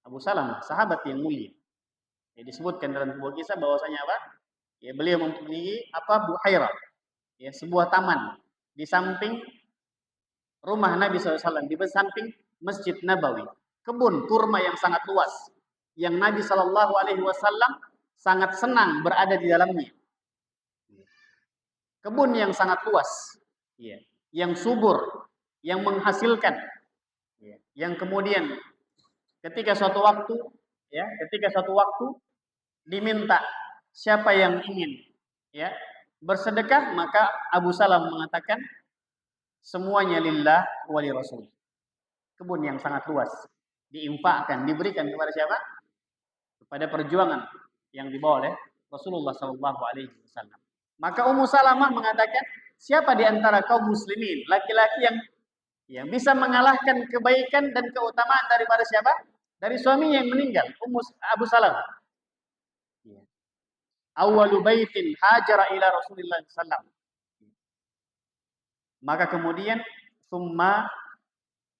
Abu Salamah, sahabat yang mulia. Disebutkan dalam sebuah kisah bahwasanya apa? Beliau mempunyai Buhairah, sebuah taman di samping rumah Nabi SAW, di samping Masjid Nabawi, kebun kurma yang sangat luas, yang Nabi SAW sangat senang berada di dalamnya. Kebun yang sangat luas, yang subur, yang menghasilkan, yang kemudian ketika suatu waktu diminta siapa yang ingin bersedekah, maka Abu Salam mengatakan semuanya lillah wa li rasul. Kebun yang sangat luas diinfakkan, diberikan kepada siapa? Kepada perjuangan yang dibawa oleh Rasulullah SAW. Maka Ummu Salamah mengatakan, siapa di antara kaum muslimin laki-laki yang bisa mengalahkan kebaikan dan keutamaan daripada siapa? Dari suaminya yang meninggal, Abu Salamah. Ya. Awwalu baitin hajara ila Rasulillah sallallahu. Maka kemudian summa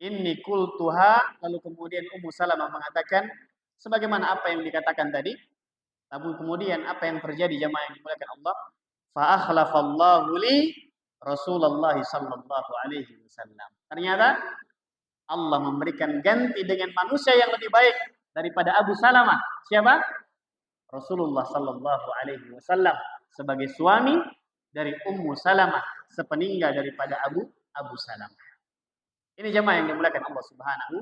inni qultuha, lalu kemudian Ummu Salamah mengatakan sebagaimana apa yang dikatakan tadi. Lalu kemudian apa yang terjadi jamaah yang dimuliakan Allah? Fa akhlafallahu li Rasulullah sallallahu alaihi wasallam. Ternyata Allah memberikan ganti dengan manusia yang lebih baik daripada Abu Salamah. Siapa? Rasulullah sallallahu alaihi wasallam sebagai suami dari Ummu Salamah sepeninggal daripada Abu Salamah. Ini jemaah yang dimuliakan Allah Subhanahu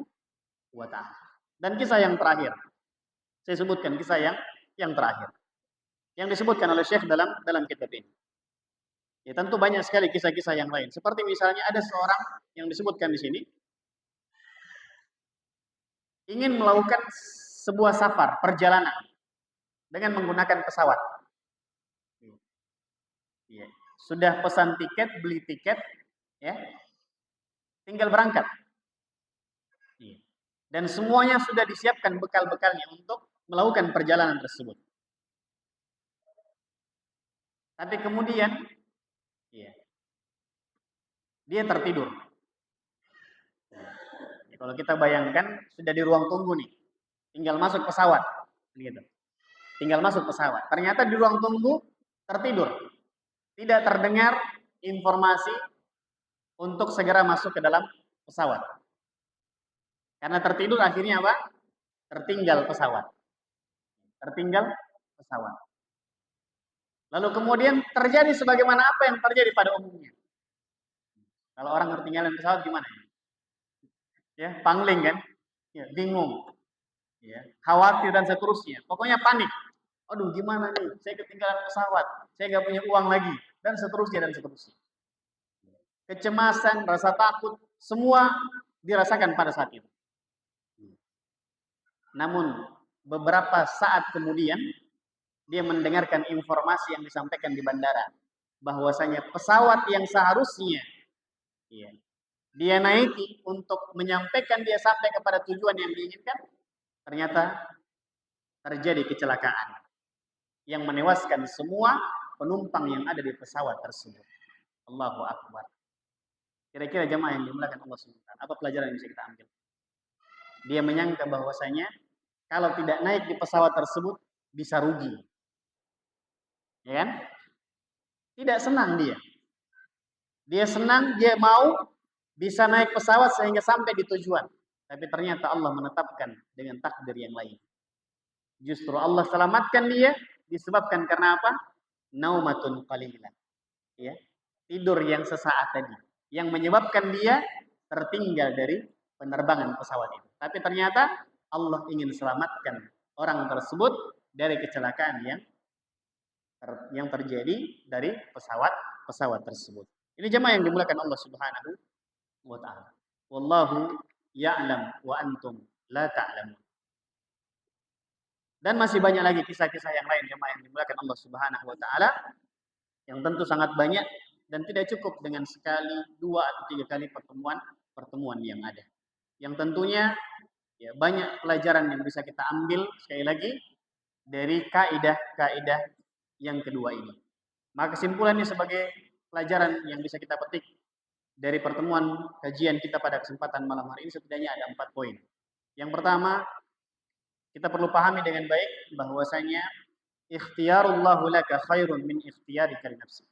wa taala. Dan kisah yang terakhir. Saya sebutkan kisah yang terakhir. Yang disebutkan oleh Syekh dalam kitab ini. Ya, tentu banyak sekali kisah-kisah yang lain. Seperti misalnya ada seorang yang disebutkan di sini ingin melakukan sebuah safar, perjalanan dengan menggunakan pesawat. Ya. Sudah pesan tiket, beli tiket, ya, tinggal berangkat. Ya. Dan semuanya sudah disiapkan bekal-bekalnya untuk melakukan perjalanan tersebut. Tapi kemudian, ya, dia tertidur. Ya, kalau kita bayangkan sudah di ruang tunggu nih, tinggal masuk pesawat, gitu. Tinggal masuk pesawat. Ternyata di ruang tunggu tertidur. Tidak terdengar informasi untuk segera masuk ke dalam pesawat. Karena tertidur akhirnya apa? Tertinggal pesawat. Tertinggal pesawat. Lalu kemudian terjadi sebagaimana apa yang terjadi pada umumnya. Kalau orang ketinggalan pesawat gimana? Ya, pangling kan? Ya, bingung. Ya, khawatir dan seterusnya. Pokoknya panik. Aduh, gimana nih? Saya ketinggalan pesawat. Saya nggak punya uang lagi. Dan seterusnya dan seterusnya. Kecemasan, rasa takut, semua dirasakan pada saat itu. Namun beberapa saat kemudian dia mendengarkan informasi yang disampaikan di bandara bahwasanya pesawat yang seharusnya dia naiki untuk menyampaikan dia sampai kepada tujuan yang diinginkan ternyata terjadi kecelakaan yang menewaskan semua penumpang yang ada di pesawat tersebut. Allahu Akbar. Kira-kira jemaah yang dimuliakan Allah SWT, apa pelajaran yang bisa kita ambil? Dia menyangka bahwasanya kalau tidak naik di pesawat tersebut bisa rugi. Ya kan? Tidak senang dia. Dia senang, dia mau bisa naik pesawat sehingga sampai di tujuan. Tapi ternyata Allah menetapkan dengan takdir yang lain. Justru Allah selamatkan dia disebabkan karena apa? Naumatun qalilah. Ya. Tidur yang sesaat tadi yang menyebabkan dia tertinggal dari penerbangan pesawat itu. Tapi ternyata Allah ingin selamatkan orang tersebut dari kecelakaan yang terjadi dari pesawat tersebut. Ini jemaah yang dimuliakan Allah Subhanahu wa taala. Wallahu ya'lam wa antum la ta'lamun. Dan masih banyak lagi kisah-kisah yang lain jemaah yang dimuliakan Allah Subhanahu wa taala yang tentu sangat banyak dan tidak cukup dengan sekali, 2 atau 3 kali pertemuan yang ada. Yang tentunya ya banyak pelajaran yang bisa kita ambil sekali lagi dari kaidah-kaidah yang kedua ini. Maka kesimpulannya sebagai pelajaran yang bisa kita petik dari pertemuan kajian kita pada kesempatan malam hari ini setidaknya ada 4 poin. Yang pertama, kita perlu pahami dengan baik bahwasanya ikhtiyarullahu laka khairun min ikhtiyarika li nafsik.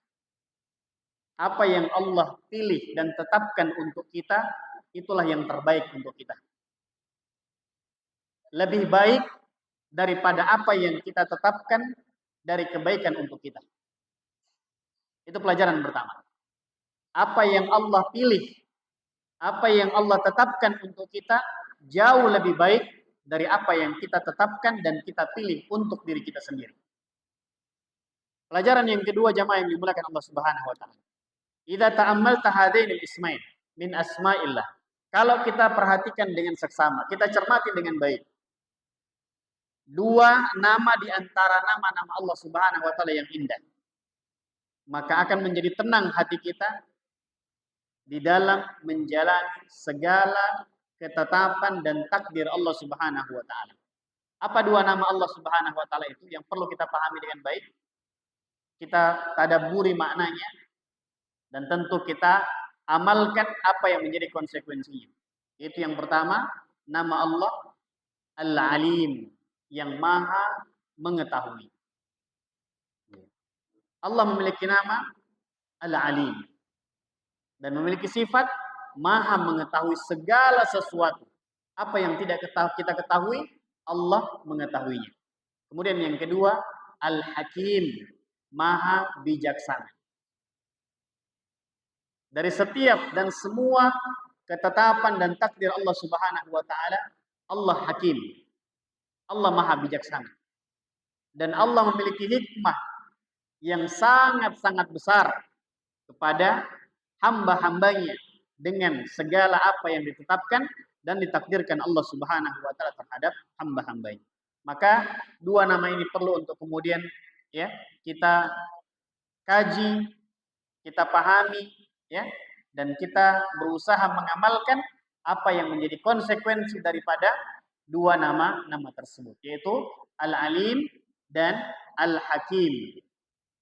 Apa yang Allah pilih dan tetapkan untuk kita, itulah yang terbaik untuk kita. Lebih baik daripada apa yang kita tetapkan dari kebaikan untuk kita. Itu pelajaran pertama. Apa yang Allah pilih, apa yang Allah tetapkan untuk kita, jauh lebih baik dari apa yang kita tetapkan dan kita pilih untuk diri kita sendiri. Pelajaran yang kedua jamaah yang dimuliakan Allah Subhanahu wa taala. Idza ta'ammalta hadainil ismain min asma'illah. Kalau kita perhatikan dengan seksama, kita cermati dengan baik. 2 nama di antara nama-nama Allah Subhanahu wa taala yang indah. Maka akan menjadi tenang hati kita di dalam menjalani segala ketetapan dan takdir Allah Subhanahu wa taala. Apa dua nama Allah Subhanahu wa taala itu yang perlu kita pahami dengan baik? Kita tadabburi maknanya dan tentu kita amalkan apa yang menjadi konsekuensinya. Itu yang pertama, nama Allah Al-Alim, yang Maha mengetahui. Allah memiliki nama Al-Alim dan memiliki sifat Maha mengetahui segala sesuatu. Apa yang tidak kita ketahui, Allah mengetahuinya. Kemudian yang kedua, Al-Hakim, Maha bijaksana. Dari setiap dan semua ketetapan dan takdir Allah Subhanahu wa taala, Allah Hakim. Allah Maha bijaksana. Dan Allah memiliki hikmah yang sangat-sangat besar kepada hamba-hambanya dengan segala apa yang ditetapkan dan ditakdirkan Allah Subhanahu wa taala terhadap hamba-hambanya. Maka dua nama ini perlu untuk kemudian ya kita kaji, kita pahami ya, dan kita berusaha mengamalkan apa yang menjadi konsekuensi daripada dua nama tersebut, yaitu Al-Alim dan Al-Hakim,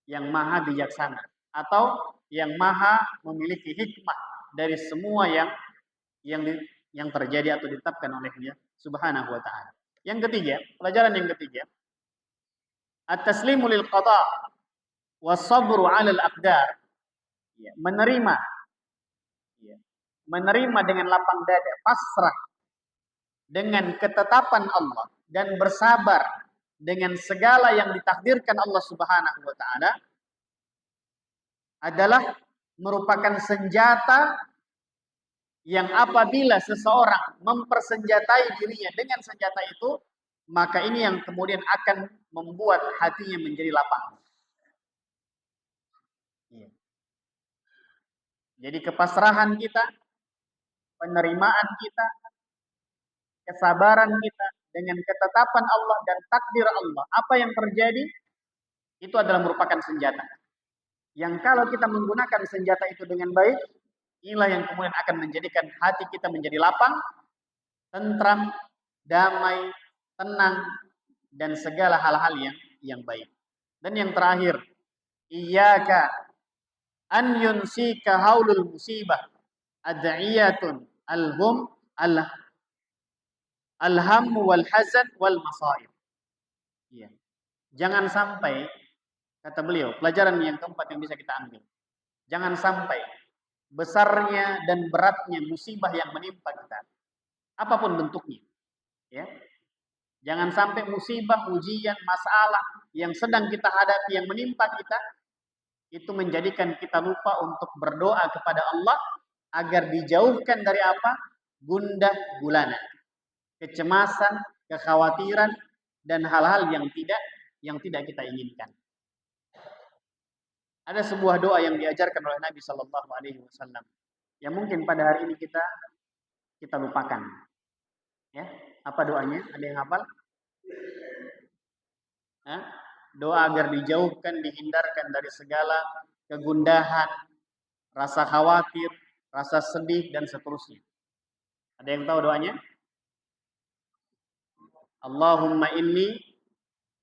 yang Maha bijaksana atau yang Maha memiliki hikmah dari semua yang terjadi atau ditetapkan olehnya Subhanahu wa taala. Yang ketiga, pelajaran yang ketiga, at-taslimu lil qada was sabru 'ala al-aqdar. Ya, menerima dengan lapang dada, pasrah dengan ketetapan Allah dan bersabar dengan segala yang ditakdirkan Allah Subhanahu wa taala adalah merupakan senjata yang apabila seseorang mempersenjatai dirinya dengan senjata itu, maka ini yang kemudian akan membuat hatinya menjadi lapang. Jadi kepasrahan kita, penerimaan kita, kesabaran kita dengan ketetapan Allah dan takdir Allah, apa yang terjadi itu adalah merupakan senjata. Yang kalau kita menggunakan senjata itu dengan baik, inilah yang kemudian akan menjadikan hati kita menjadi lapang, tentram, damai, tenang, dan segala hal-hal yang baik. Dan yang terakhir, iyyaka an yunsika haulul musibah ad'iyatun alhum alham wal hazan wal masaib. Ya. Jangan sampai, kata beliau, pelajaran yang keempat yang bisa kita ambil. Jangan sampai besarnya dan beratnya musibah yang menimpa kita, apapun bentuknya, ya. Jangan sampai musibah, ujian, masalah yang sedang kita hadapi yang menimpa kita itu menjadikan kita lupa untuk berdoa kepada Allah agar dijauhkan dari apa? Gundah gulana, kecemasan, kekhawatiran, dan hal-hal yang tidak kita inginkan. Ada sebuah doa yang diajarkan oleh Nabi Shallallahu Alaihi Wasallam yang mungkin pada hari ini kita lupakan. Ya, apa doanya? Ada yang hafal? Doa agar dijauhkan, dihindarkan dari segala kegundahan, rasa khawatir, rasa sedih, dan seterusnya. Ada yang tahu doanya? Allahumma inni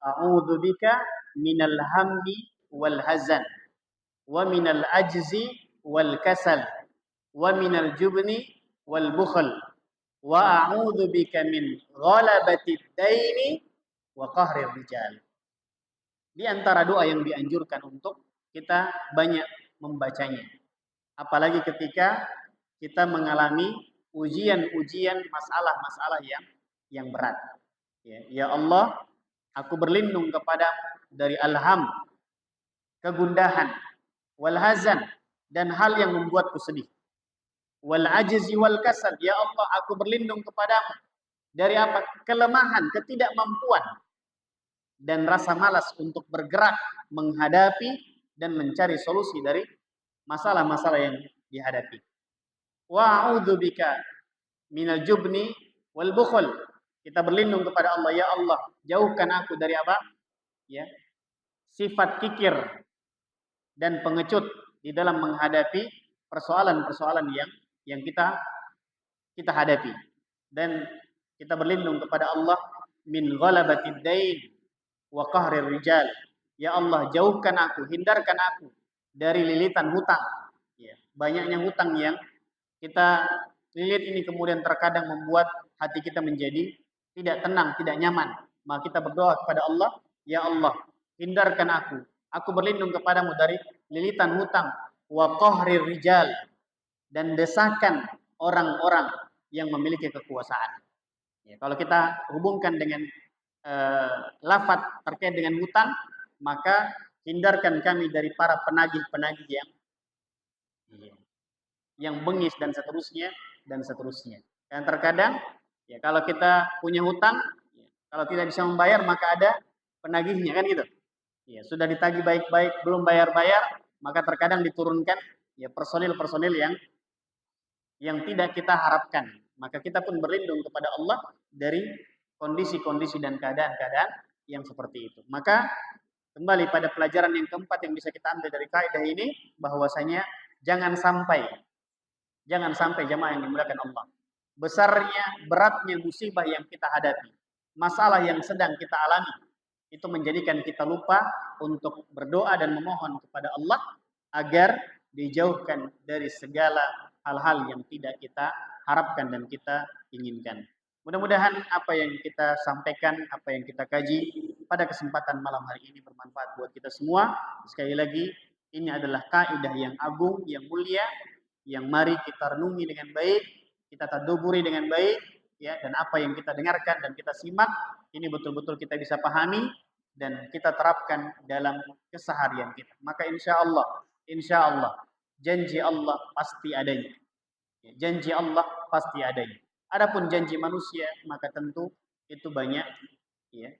a'udzubika minal hammi wal hazan wa minal ajzi wal kasal wa minal jubni wal bukhl wa a'udzubika min ghalabati daini wa qahri rijal. Di antara doa yang dianjurkan untuk kita banyak membacanya, apalagi ketika kita mengalami ujian-ujian, masalah-masalah yang berat. Ya Allah, aku berlindung kepadamu dari alham, kegundahan, wal hazan, dan hal yang membuatku sedih. Wal ajzi wal kasal, ya Allah, aku berlindung kepadamu dari apa? Kelemahan, ketidakmampuan, dan rasa malas untuk bergerak menghadapi dan mencari solusi dari masalah-masalah yang dihadapi. Wa a'udzubika minal jubni wal bukhl. Kita berlindung kepada Allah, ya Allah, jauhkan aku dari apa? Ya, sifat kikir dan pengecut di dalam menghadapi persoalan-persoalan yang kita hadapi. dan kita berlindung kepada Allah min ghalabatid dain wa qahrir rijal. Ya Allah, jauhkan aku, hindarkan aku dari lilitan hutang. Ya, banyaknya hutang yang kita lilit ini kemudian terkadang membuat hati kita menjadi tidak tenang, tidak nyaman. Maka kita berdoa kepada Allah, ya Allah, hindarkan aku. Aku berlindung kepadamu dari lilitan hutang wa qahrir rijal, dan desakan orang-orang yang memiliki kekuasaan. Ya, kalau kita hubungkan dengan lafaz terkait dengan hutang, maka hindarkan kami dari para penagih-penagih yang bengis dan seterusnya dan seterusnya. Dan terkadang ya kalau kita punya hutang, ya, kalau tidak bisa membayar maka ada penagihnya kan gitu. Ya, sudah ditagih baik-baik belum bayar-bayar, maka terkadang diturunkan ya personil-personil yang tidak kita harapkan. Maka kita pun berlindung kepada Allah dari kondisi-kondisi dan keadaan-keadaan yang seperti itu. Maka kembali pada pelajaran yang keempat yang bisa kita ambil dari kaidah ini, bahwasanya jangan sampai jamaah yang dimuliakan Allah, besarnya, beratnya musibah yang kita hadapi, masalah yang sedang kita alami, itu menjadikan kita lupa untuk berdoa dan memohon kepada Allah agar dijauhkan dari segala hal-hal yang tidak kita harapkan dan kita inginkan. Mudah-mudahan apa yang kita sampaikan, apa yang kita kaji pada kesempatan malam hari ini bermanfaat buat kita semua. Sekali lagi, ini adalah kaidah yang agung, yang mulia, yang mari kita renungi dengan baik, kita tadabburi dengan baik, ya, dan apa yang kita dengarkan dan kita simak, ini betul-betul kita bisa pahami dan kita terapkan dalam keseharian kita. Maka insya Allah, janji Allah pasti adanya. Janji Allah pasti adanya. Adapun janji manusia, maka tentu itu banyak ya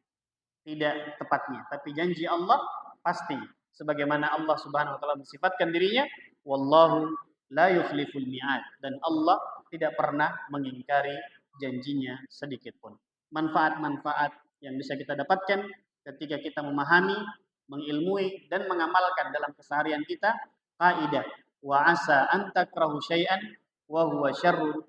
tidak tepatnya. Tapi janji Allah pasti. Sebagaimana Allah Subhanahu wa taala mensifatkan dirinya, wallahu la yukhliful mi'ad, dan Allah tidak pernah mengingkari janjinya sedikit pun. Manfaat-manfaat yang bisa kita dapatkan ketika kita memahami, mengilmui dan mengamalkan dalam keseharian kita kaidah wa asa an takrahu syai'an wa huwa syarrun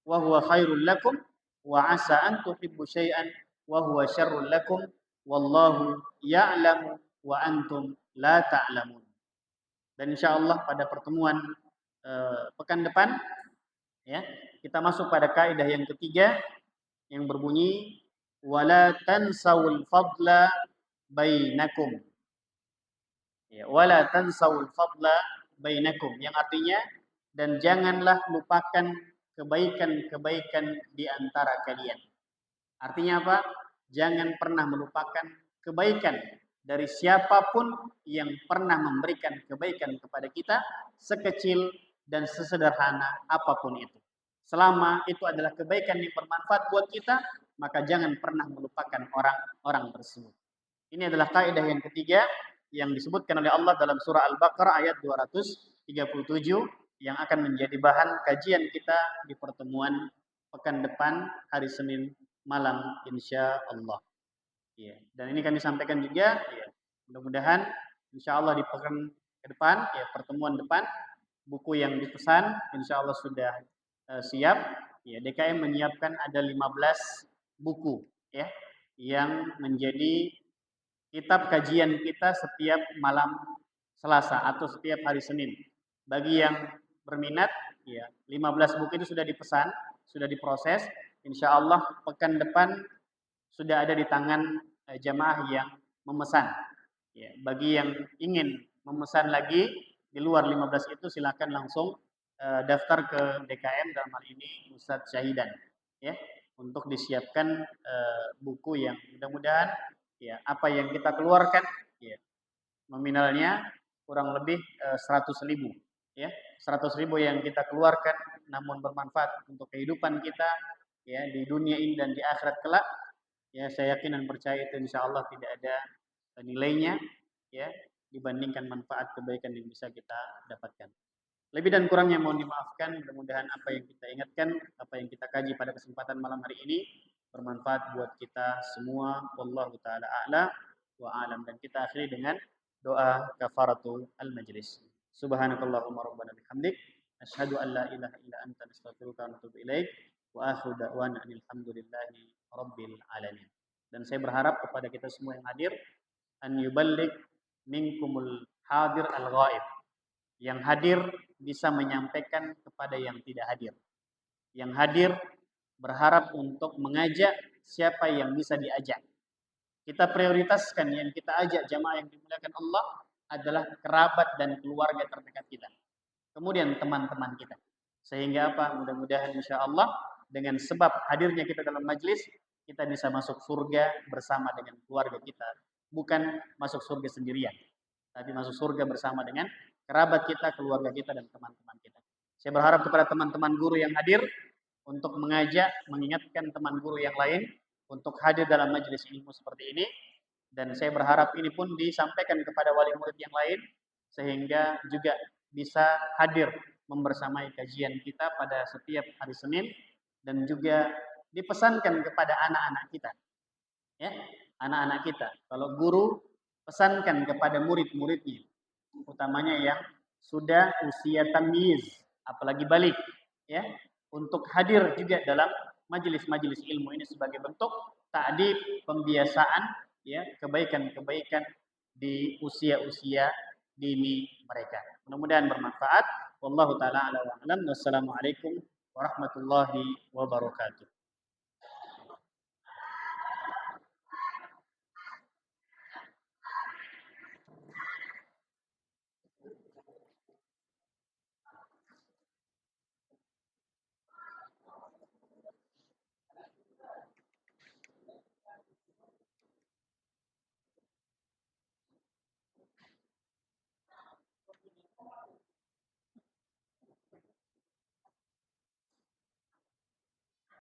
wa huwa khairul lakum wa asa an tuhibbu syai'an wa huwa syarrul lakum wallahu ya'lamu wa antum la ta'lamun. Dan insyaallah pada pertemuan pekan depan ya, kita masuk pada kaidah yang ketiga yang berbunyi wala tansawul fadla bainakum. Ya, wala tansawul fadla bainakum, yang artinya dan janganlah lupakan kebaikan-kebaikan di antara kalian. Artinya apa? Jangan pernah melupakan kebaikan dari siapapun yang pernah memberikan kebaikan kepada kita, sekecil dan sesederhana apapun itu. Selama itu adalah kebaikan yang bermanfaat buat kita, maka jangan pernah melupakan orang-orang tersebut. Ini adalah kaidah yang ketiga yang disebutkan oleh Allah dalam surah Al-Baqarah ayat 237 yang akan menjadi bahan kajian kita di pertemuan pekan depan hari Senin malam insya Allah. Ya. Dan ini kami sampaikan juga, ya, mudah-mudahan insya Allah di pekan ke depan, ya, pertemuan depan, buku yang dipesan insya Allah sudah siap. Ya, DKM menyiapkan ada 15 buku ya yang menjadi kitab kajian kita setiap malam Selasa atau setiap hari Senin. Bagi yang berminat, ya 15 buku itu sudah dipesan, sudah diproses. Insya Allah pekan depan sudah ada di tangan jamaah yang memesan. Ya, bagi yang ingin memesan lagi di luar 15 itu silakan langsung daftar ke DKM dalam hal ini Ustadz Syahidan ya untuk disiapkan buku yang mudah-mudahan ya apa yang kita keluarkan ya nominalnya kurang lebih 100.000 ya 100.000 yang kita keluarkan namun bermanfaat untuk kehidupan kita ya di dunia ini dan di akhirat kelak. Ya, saya yakin dan percaya itu insya Allah tidak ada nilainya ya dibandingkan manfaat kebaikan yang bisa kita dapatkan. Lebih dan kurangnya mohon dimaafkan. Mudah-mudahan apa yang kita ingatkan, apa yang kita kaji pada kesempatan malam hari ini bermanfaat buat kita semua. Wallahu taala a'la wa alam. Dan kita akhiri dengan doa kafaratul al-majlis. Subhanakallahumma rabbana bihamdik asyhadu an la ilaha illa anta astaghfiruka wa atubu ilaik. Wa akhiru da'wana alhamdulillahi rabbil alamin. Dan saya berharap kepada kita semua yang hadir, an yuballigh minkumul hadir al-ghaib. Yang hadir bisa menyampaikan kepada yang tidak hadir. Yang hadir berharap untuk mengajak siapa yang bisa diajak. Kita prioritaskan yang kita ajak jamaah yang dimuliakan Allah adalah kerabat dan keluarga terdekat kita. Kemudian teman-teman kita. Sehingga apa? Mudah-mudahan insya Allah dengan sebab hadirnya kita dalam majlis, kita bisa masuk surga bersama dengan keluarga kita. Bukan masuk surga sendirian, tapi masuk surga bersama dengan kerabat kita, keluarga kita, dan teman-teman kita. Saya berharap kepada teman-teman guru yang hadir untuk mengajak, mengingatkan teman guru yang lain untuk hadir dalam majelis ilmu seperti ini. Dan saya berharap ini pun disampaikan kepada wali murid yang lain, sehingga juga bisa hadir membersamai kajian kita pada setiap hari Senin, dan juga dipesankan kepada anak-anak kita. Ya, anak-anak kita. Kalau guru, pesankan kepada murid-muridnya, utamanya yang sudah usia tamyiz, apalagi balik, ya, untuk hadir juga dalam majelis-majelis ilmu ini sebagai bentuk ta'dib, pembiasaan, ya, kebaikan-kebaikan di usia-usia dini mereka. Mudah-mudahan bermanfaat. Wallahu taala a'lam. Wassalamualaikum warahmatullahi wabarakatuh.